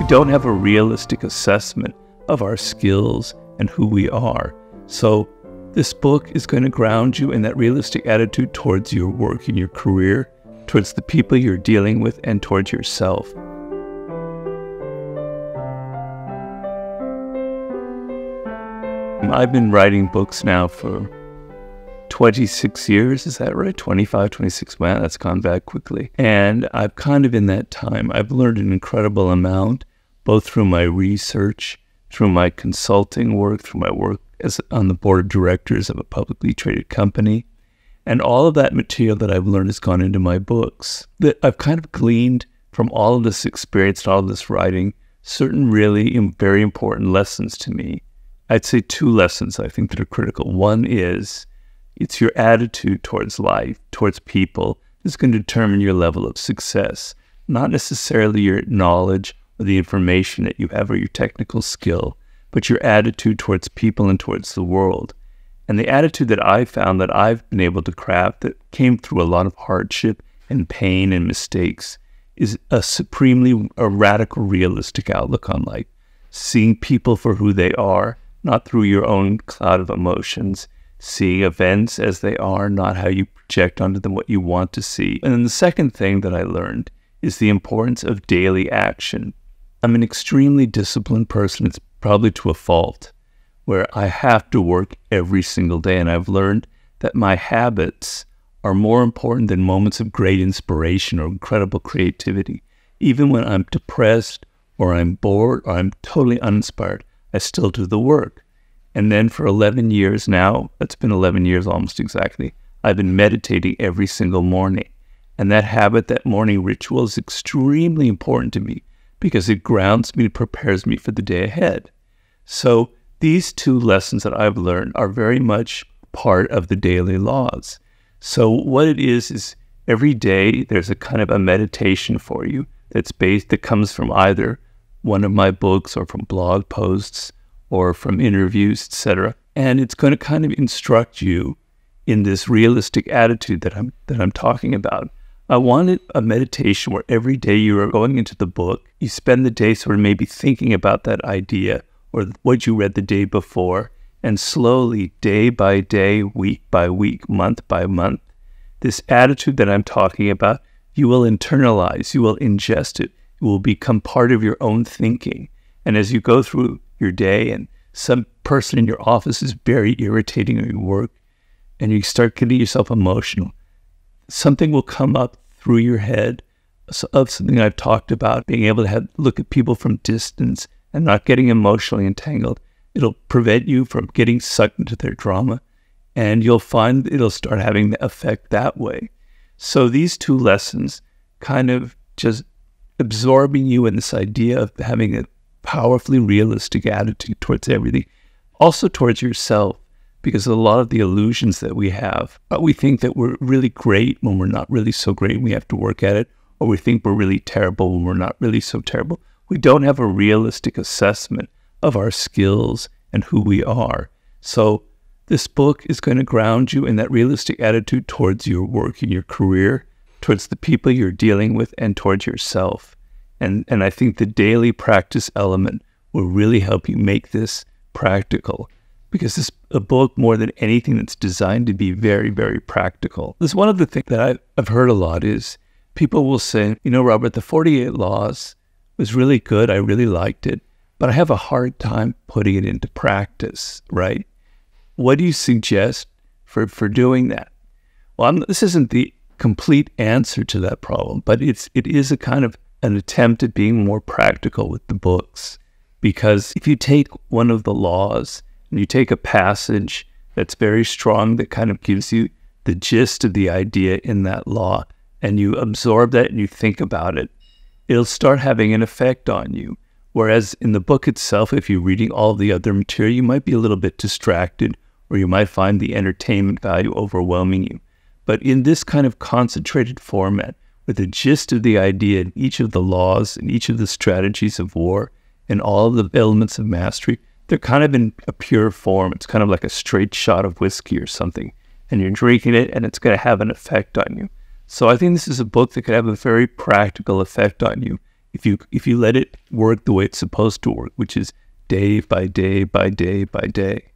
don't have a realistic assessment of our skills and who we are. So this book is going to ground you in that realistic attitude towards your work and your career, towards the people you're dealing with, and towards yourself. I've been writing books now for 26 years, is that right? 25, 26, wow, that's gone back quickly. And I've kind of in that time, I've learned an incredible amount, both through my research, through my consulting work, through my work as on the board of directors of a publicly traded company. And all of that material that I've learned has gone into my books. That I've kind of gleaned from all of this experience and all of this writing, certain really very important lessons to me. I'd say two lessons I think that are critical. One is, it's your attitude towards life, towards people, that's going to determine your level of success, not necessarily your knowledge or the information that you have or your technical skill, but your attitude towards people and towards the world. And the attitude that I found that I've been able to craft that came through a lot of hardship and pain and mistakes is a radical realistic outlook on life. Seeing people for who they are, not through your own cloud of emotions, seeing events as they are, not how you project onto them what you want to see. And then the second thing that I learned is the importance of daily action. I'm an extremely disciplined person. It's probably to a fault, where I have to work every single day. And I've learned that my habits are more important than moments of great inspiration or incredible creativity. Even when I'm depressed or I'm bored or I'm totally uninspired, I still do the work. And then for 11 years now, it's been 11 years almost exactly, I've been meditating every single morning. And that habit, that morning ritual is extremely important to me because it grounds me, it prepares me for the day ahead. So these two lessons that I've learned are very much part of the daily laws. So what it is every day there's a kind of a meditation for you that comes from either one of my books or from blog posts or from interviews, etc. And it's going to kind of instruct you in this realistic attitude that I'm talking about. I wanted a meditation where every day you are going into the book, you spend the day sort of maybe thinking about that idea or what you read the day before, and slowly, day by day, week by week, month by month, this attitude that I'm talking about, you will internalize, you will ingest it. It will become part of your own thinking. And as you go through your day and some person in your office is very irritating at your work and you start getting yourself emotional, something will come up through your head of something I've talked about, being able to look at people from distance and not getting emotionally entangled. It'll prevent you from getting sucked into their drama, and you'll find it'll start having the effect that way. So these two lessons kind of just absorbing you in this idea of having a powerfully realistic attitude towards everything, also towards yourself, because a lot of the illusions that we have, we think that we're really great when we're not really so great and we have to work at it, or we think we're really terrible when we're not really so terrible. We don't have a realistic assessment of our skills and who we are. So this book is going to ground you in that realistic attitude towards your work and your career, towards the people you're dealing with, and towards yourself. And I think the daily practice element will really help you make this practical, because this a book, more than anything, that's designed to be very, very practical. This one of the things that I've heard a lot is people will say, you know, Robert, the 48 Laws was really good. I really liked it, but I have a hard time putting it into practice, right? What do you suggest for doing that? Well, this isn't the complete answer to that problem, but it is a kind of an attempt at being more practical with the books. Because if you take one of the laws and you take a passage that's very strong, that kind of gives you the gist of the idea in that law, and you absorb that and you think about it, it'll start having an effect on you. Whereas in the book itself, if you're reading all the other material, you might be a little bit distracted, or you might find the entertainment value overwhelming you. But in this kind of concentrated format, with the gist of the idea in each of the laws and each of the strategies of war and all of the elements of mastery, they're kind of in a pure form. It's kind of like a straight shot of whiskey or something, and you're drinking it and it's going to have an effect on you. So I think this is a book that could have a very practical effect on you if you let it work the way it's supposed to work, which is day by day by day by day,